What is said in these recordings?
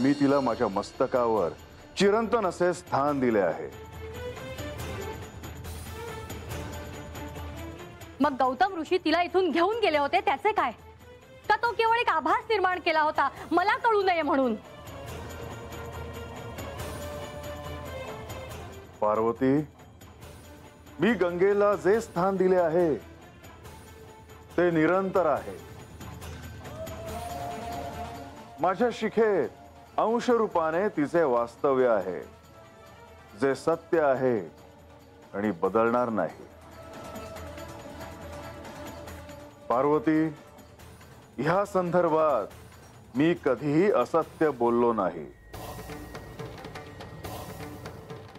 मी तिला माझ्या मस्तकावर चिरंतन असे स्थान दिले आहे। मग गौतम ऋषी तिला इथून घेऊन गेले होते त्याचे काय? का तो केवळ एक आभास निर्माण केला होता मला कळू नये म्हणून? पार्वती, मी गंगेला जे स्थान दिले आहे ते निरंतर आहे। माझ्या शिखेत अंश रूपाने तिचे वास्तव्य आहे, जे सत्य आहे आणि बदलणार नाही। पार्वती, ह्या संदर्भात मी कधीही असत्य बोललो नाही।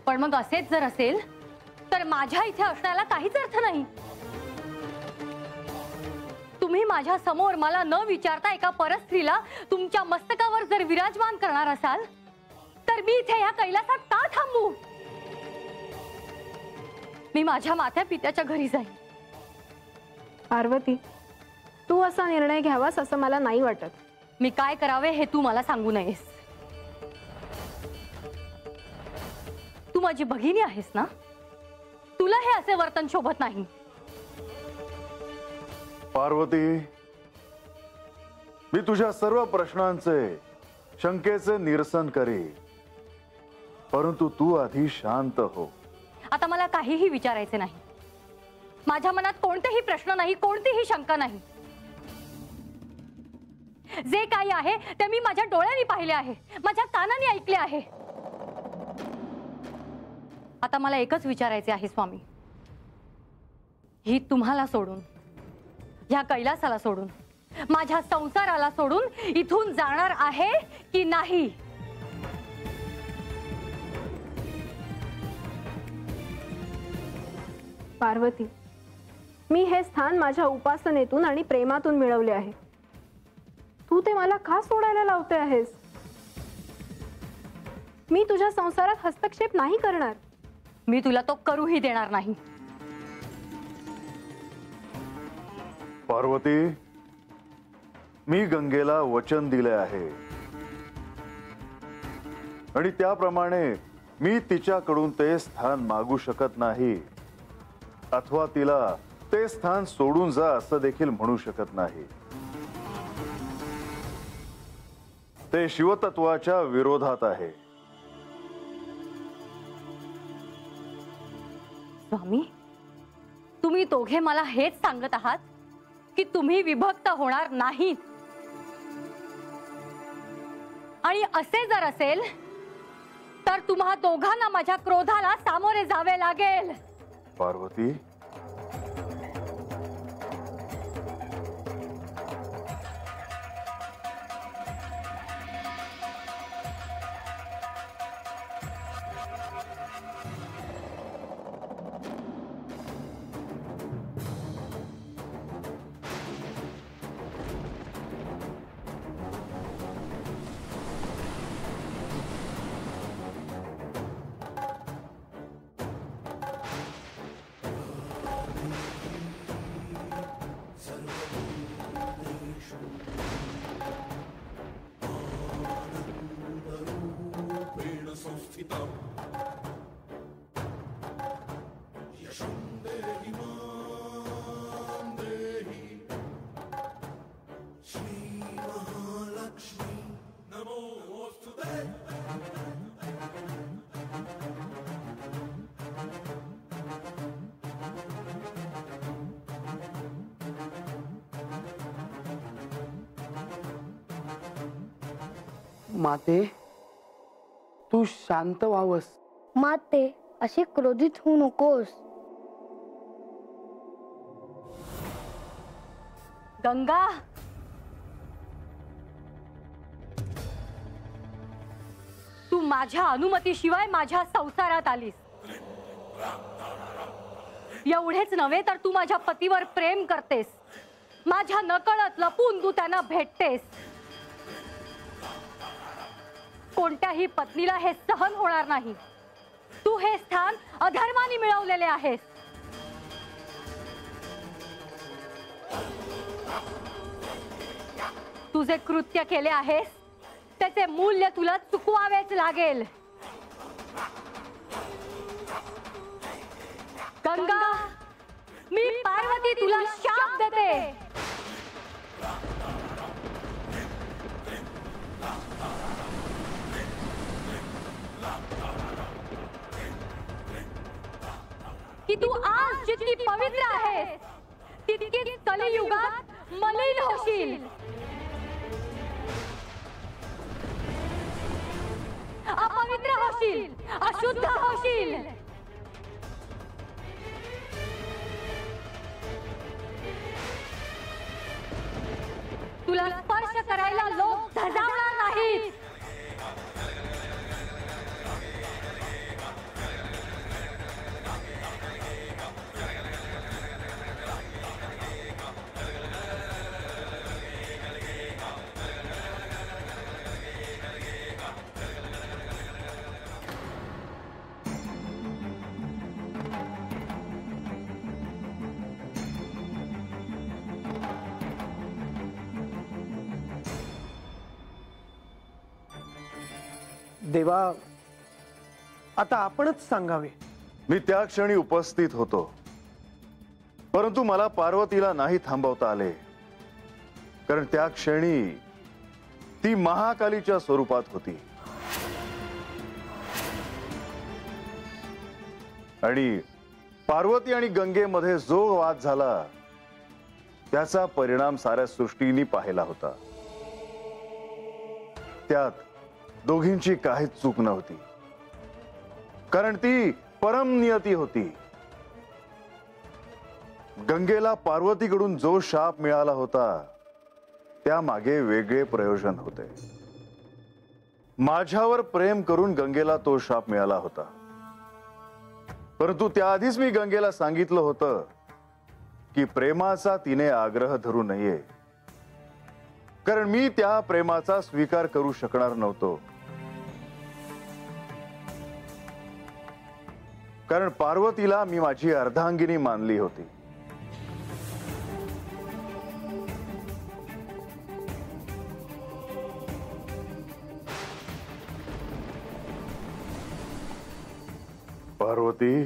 पण मग असेच जर असेल तर माझ्या इथे असण्याला काहीच अर्थ नाही। तुम्ही माझ्या समोर मला न विचारता एका परस्त्रीला तुमच्या मस्तकावर जर विराजमान करणार असाल तर मी इथे या कैलासात का थांबू? मी माझ्या मात्या पित्याच्या घरी जाईन। पार्वती, तू असा निर्णय घ्यावास असं मला नाही वाटत। मी काय करावे हे तू मला सांगू नयेस। तू माझी भगिनी आहेस ना? तुला हे असे वर्तन शोभत नाही। पार्वती, मी तुझ्या सर्व प्रश्नांचे शंकेचे निरसन करी, परंतु तू आधी शांत हो। आता मला काहीही विचारायचे नाही। माझ्या मनात कोणतेही प्रश्न नाही, कोणतीही शंका नाही। जे काही आहे ते मी माझ्या डोळ्यांनी पाहिले आहे, माझ्या कानांनी ऐकले आहे। आता मला एकच विचारायचे आहे स्वामी, ही तुम्हाला सोडून, ह्या कैलासाला सोडून, माझ्या संसाराला सोडून इथून जाणार आहे की नाही? पार्वती, मी हे स्थान माझ्या उपासनेतून आणि प्रेमातून मिळवले आहे। तू ते मला का सोडायला लावते आहेस? मी तुझ्या संसारात हस्तक्षेप नाही करणार। मी तुला तो करूही देणार नाही। पार्वती, मी गंगेला वचन दिले आहे आणि त्याप्रमाणे मी तिच्याकडून ते स्थान मागू शकत नाही, अथवा तिला ते स्थान सोडून जा असं देखील म्हणू शकत नाही। ते शिवतत्वाच्या विरोधात आहे। स्वामी, तुम्ही दोघे मला हेच सांगत आहात की तुम्ही विभक्त होणार नाहीत? आणि असे जर असेल तर तुम्हा दोघांना माझ्या क्रोधाला सामोरे जावे लागेल। पार्वती, माते, तू शांत व्हावस। माते, अशी क्रोधित होऊ नकोस। गंगा, तू माझ्या अनुमतीशिवाय माझ्या संसारात आलीस। एवढेच नव्हे तर तू माझ्या पतीवर प्रेम करतेस, माझ्या नकळत लपून तू त्यांना भेटतेस। कोणत्याही पत्नीला हे सहन होणार नाही। तू हे स्थान अधर्माने मिळवलेले आहेस। तू जे कृत्य केले आहेस त्याचे मूल्य तुला चुकवावेच लागेल. गंगा, मी पार्वती तुला शाप देते. की तू आज जितकी पवित्र आहेस तितकीच कलियुगात मलिन होशील. अपवित्र होशील, अशुद्ध होशील. तुला स्पर्श करायला लोक धजावणार नाहीत. देवा, आता आपणच सांगावे. मी त्या क्षणी उपस्थित होतो, परंतु मला पार्वतीला नाही थांबवता आले, कारण त्या क्षणी ती महाकालीच्या स्वरूपात होती. आणि पार्वती आणि गंगेमध्ये जो वाद झाला त्याचा परिणाम साऱ्या सृष्टीने पाहिला होता. त्यात दोघींची काहीच चूक नव्हती, कारण ती परम नियती होती. गंगेला पार्वतीकडून जो शाप मिळाला होता त्यामागे वेगळे प्रयोजन होते. माझ्यावर प्रेम करून गंगेला तो शाप मिळाला होता, परंतु त्याआधीच मी गंगेला सांगितलं होतं की प्रेमाचा तिने आग्रह धरू नये, कारण मी त्या प्रेमाचा स्वीकार करू शकणार नव्हतो. कारण पार्वतीला मी माझी अर्धांगिनी मानली होती. पार्वती,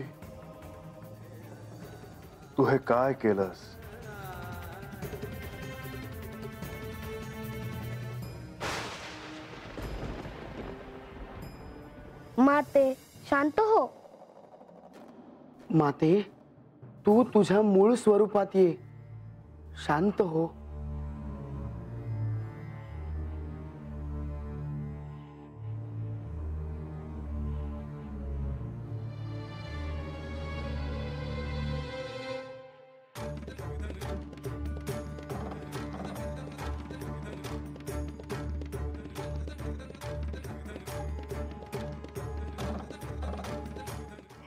तू हे काय केलंस? माते, शांत हो. माते, तू तुझ्या मूळ स्वरूपात ये. शांत हो.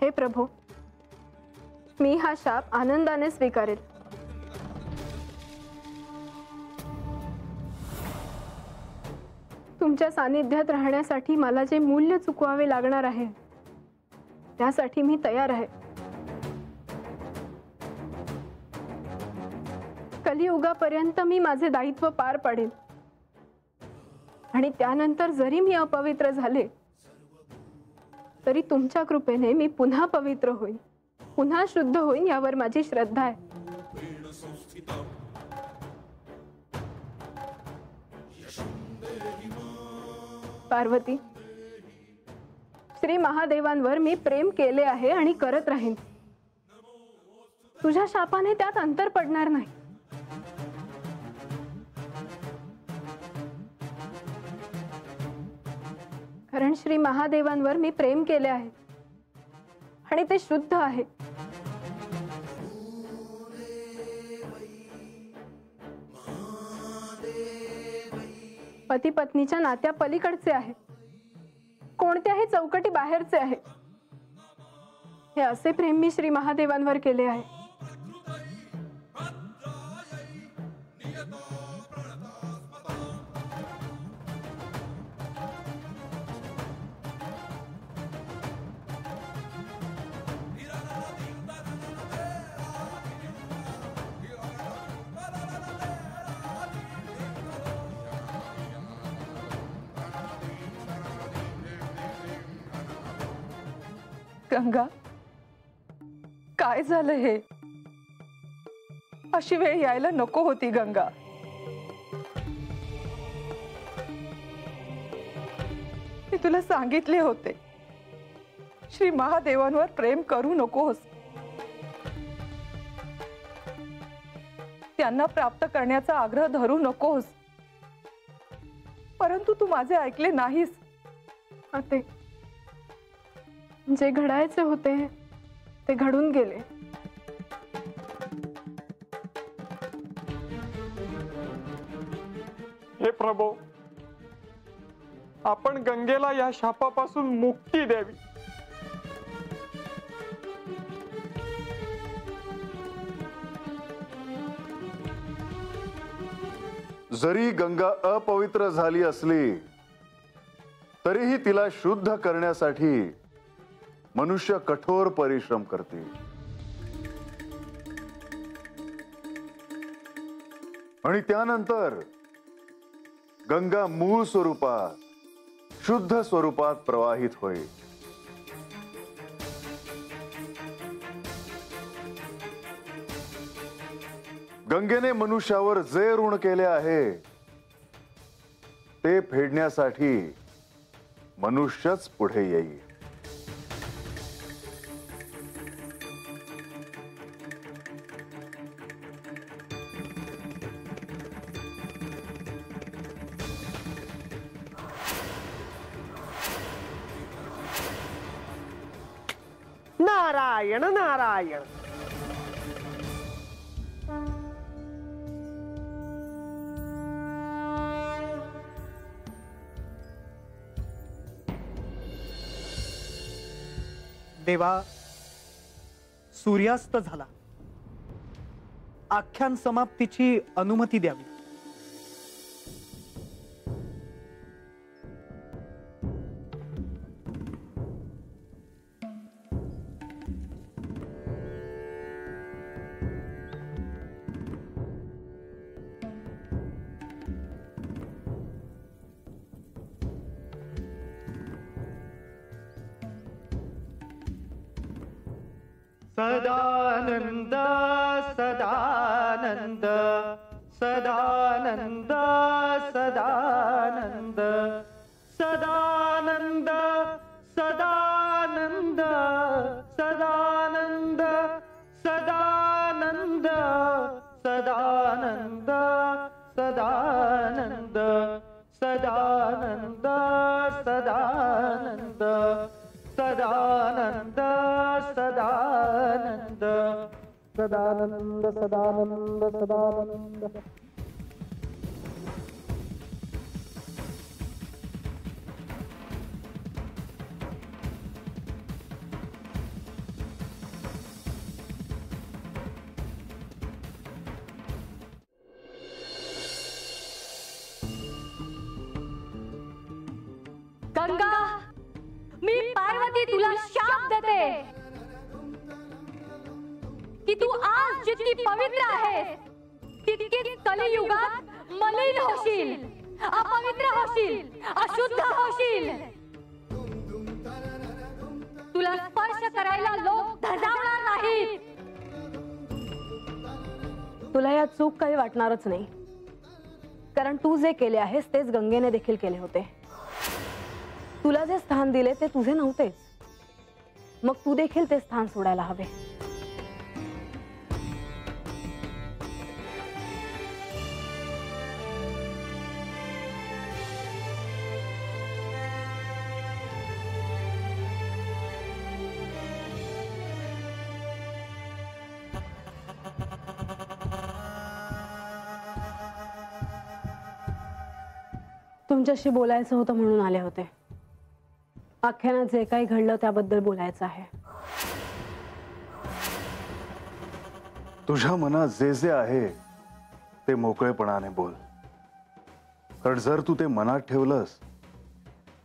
हे प्रभू, मी हा शाप आनंदाने स्वीकारेल. तुमच्या सानिध्यात राहण्यासाठी मला जे मूल्य चुकवावे लागणार आहे त्यासाठी मी तयार आहे. कलियुगापर्यंत मी माझे दायित्व पार पाडेल, आणि त्यानंतर जरी मी अपवित्र झाले तरी तुमच्या कृपेने मी पुन्हा पवित्र होईन, पुन्हा शुद्ध होईन, यावर माझी श्रद्धा आहे. पार्वती, श्री महादेवांवर मी प्रेम केले आहे आणि करत राहीन. तुझ्या शापाने त्यात अंतर पडणार नाही. कारण श्री महादेवांवर मी प्रेम केले आहे आणि ते शुद्ध आहे. पती पत्नीच्या नात्या पलीकडचे आहे, कोणत्याही चौकटी बाहेरचे आहे. हे असे प्रेम मी श्री महादेवांवर केले आहे. गंगा, काय झालं हे? अशी वेळ यायला नको होती गंगा. मी तुला सांगितले होते, श्री महादेवांवर प्रेम करू नकोस. त्यांना प्राप्त करण्याचा आग्रह धरू नकोस. परंतु तू माझे ऐकले नाहीस. आते, जे घडायचे होते ते घडून गेले. हे प्रभो, आपण गंगेला या शापापासून मुक्ती द्यावी. जरी गंगा अपवित्र झाली असली तरीही तिला शुद्ध करण्यासाठी मनुष्य कठोर परिश्रम करते. आणि त्यानंतर गंगा मूळ स्वरूपात शुद्ध स्वरूपात प्रवाहित होईल. गंगेने मनुष्यावर जे ऋण केले आहे ते फेडण्यासाठी मनुष्यच पुढे येईल. नारायण नारायण. देवा, सूर्यास्त झाला. आख्यान समाप्तीची अनुमती द्यावी. सदानंद सदानंद सदानंद सदानंद सदानंद सदानंद सदानंद सदानंद सदानंद सदानंद सदानंद सदानंद सदानंद सदानंद सदानंद सदानंद सदानंद. गंगा, मी पार्वती तुला शाप देते की तू आज जितकी पवित्र आहेस तितकीच कलियुगात मलिन होशील, अपवित्र होशील, अशुद्ध होशील. तुला स्पर्श करायला लोक धजावणार नाहीत. तुला या चूक काही वाटणारच नाही, कारण तू जे केले आहेस तेच गंगेने देखील केले होते. तुला जे स्थान दिले ते तुझे नव्हतेच, मग तू देखील ते स्थान सोडायला हवे. तुमच्याशी बोलायचं होतं म्हणून आले होते. आख्यानात जे काही घडलं त्याबद्दल बोलायचं आहे. तुझ्या मनात जे जे आहे ते मोकळेपणाने बोल, कारण जर तू ते मनात ठेवलंस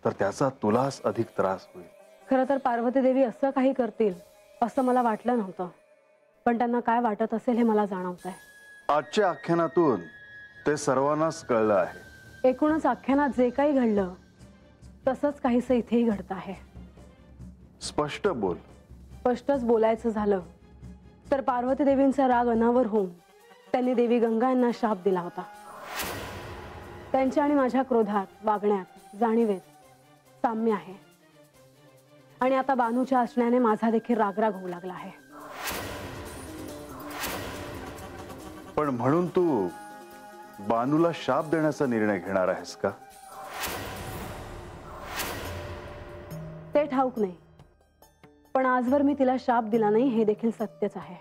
तर त्याचा तुलाच अधिक त्रास होईल. खरं तर पार्वती देवी असं काही करतील असं मला वाटलं नव्हतं, पण त्यांना काय वाटत असेल हे मला जाणवतंय. आजच्या आख्यानातून ते सर्वांनाच कळलं आहे. एकूणच आख्यानात जे काही घडलं तसंच काहीसं इथेही घडत आहे. स्पष्ट बोल. स्पष्टच बोलायचं झालं तर पार्वती देवींचा राग अनावर होऊन त्यांनी देवी गंगा यांना शाप दिला होता. त्यांच्या आणि माझ्या क्रोधात, वागण्यात, जाणीवेत साम्य आहे. आणि आता बानूच्या असण्याने माझा देखील रागराग होऊ लागला आहे. पण म्हणून तू बानूला शाप देण्याचा निर्णय घेणार आहेस का? ते ठाऊक नाही, पण आजवर मी तिला शाप दिला नाही हे देखील सत्यच आहे.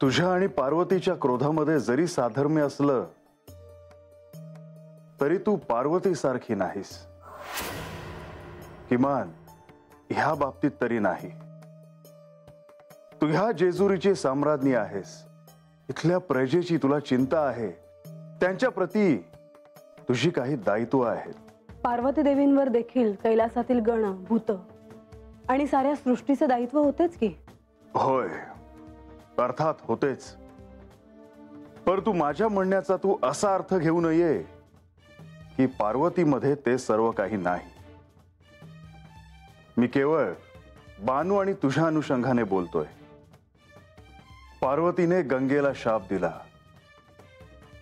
तुझ्या आणि पार्वतीच्या क्रोधामध्ये जरी साधर्म्य असलं तरी तू पार्वती सारखी नाहीस. किमान ह्या बाबतीत तरी नाही. तू ह्या जेजुरीची साम्राज्ञी आहेस. इथल्या प्रजेची तुला चिंता आहे. त्यांच्या प्रती तुझी काही दायित्व आहेत. पार्वती देवींवर देखील कैलासातील गण, भूत आणि साऱ्या सृष्टीचे दायित्व होतेच की. होय, अर्थात होतेच. परंतु माझ्या म्हणण्याचा तू असा अर्थ घेऊ नये की पार्वतीमध्ये ते सर्व काही नाही. मी केवळ बानू आणि तुझ्या अनुषंगाने बोलतोय. पार्वतीने गंगेला शाप दिला,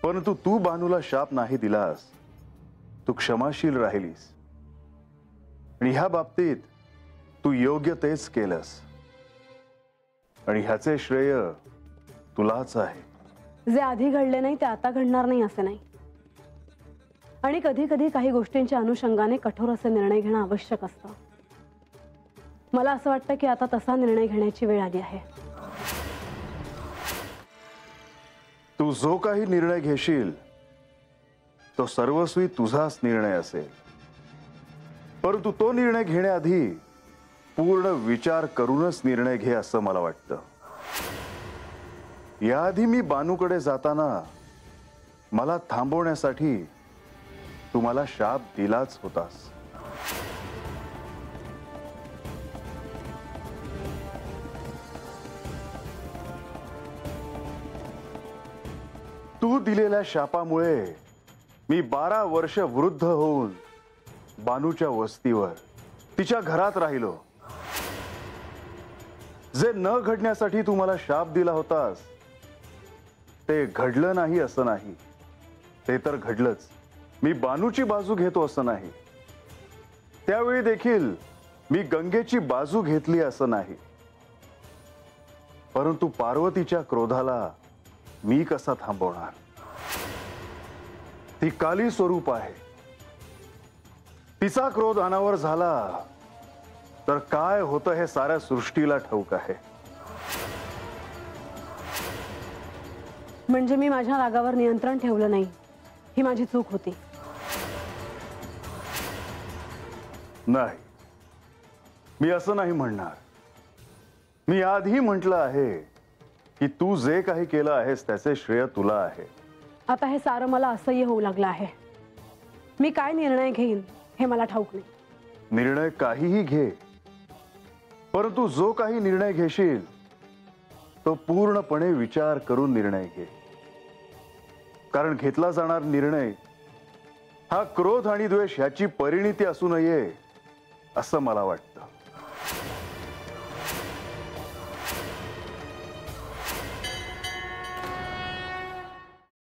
परंतु तू बानूला शाप नाही दिलास. तू क्षमाशील राहिलीस आणि ह्या बाबतीत तू योग्य तेच केलंस आणि ह्याचे श्रेय तुलाच आहे. जे आधी घडले नाही ते आता घडणार नाही असं नाही. आणि कधी कधी काही गोष्टींच्या अनुषंगाने कठोर असे निर्णय घेणं आवश्यक असतं. मला असं वाटतं की आता तसा निर्णय घेण्याची वेळ आली आहे. तू जो काही निर्णय घेशील तो सर्वस्वी तुझाच निर्णय असेल. परंतु तो निर्णय घेण्याआधी पूर्ण विचार करूनच निर्णय घे असं मला वाटतं. याआधी मी बानूकडे जाताना मला थांबवण्यासाठी तू मला शाप दिलाच होतास. तू दिलेल्या शापामुळे मी 12 वर्ष वृद्ध होऊन बानूच्या वस्तीवर तिच्या घरात राहिलो. जे न घडण्यासाठी तू मला शाप दिला होतास ते घडलं नाही असं नाही. ते तर घडलंच. मी बानूची बाजू घेतो असं नाही. त्यावेळी देखील मी गंगेची बाजू घेतली असं नाही. परंतु पार्वतीच्या क्रोधाला मी कसा थांबवणार? ती काली स्वरूप आहे. तिचा क्रोध अनावर झाला तर काय होतं हे साऱ्या सृष्टीला ठाऊक आहे. म्हणजे मी माझ्या रागावर नियंत्रण ठेवलं नाही, ही माझी चूक होती. नाही, मी असं नाही म्हणणार. मी आधी म्हटलं आहे की तू जे काही केलं आहेस त्याचे श्रेय तुला आहे. आता हे सारं मला असह्य होऊ लागलं आहे. मी काय निर्णय घेईन हे मला ठाऊक नाही. निर्णय काहीही घे, परंतु जो काही निर्णय घेशील तो पूर्णपणे विचार करून निर्णय घे. कारण घेतला जाणार निर्णय हा क्रोध आणि द्वेष ह्याची परिणिती असू नये असं मला वाटतं.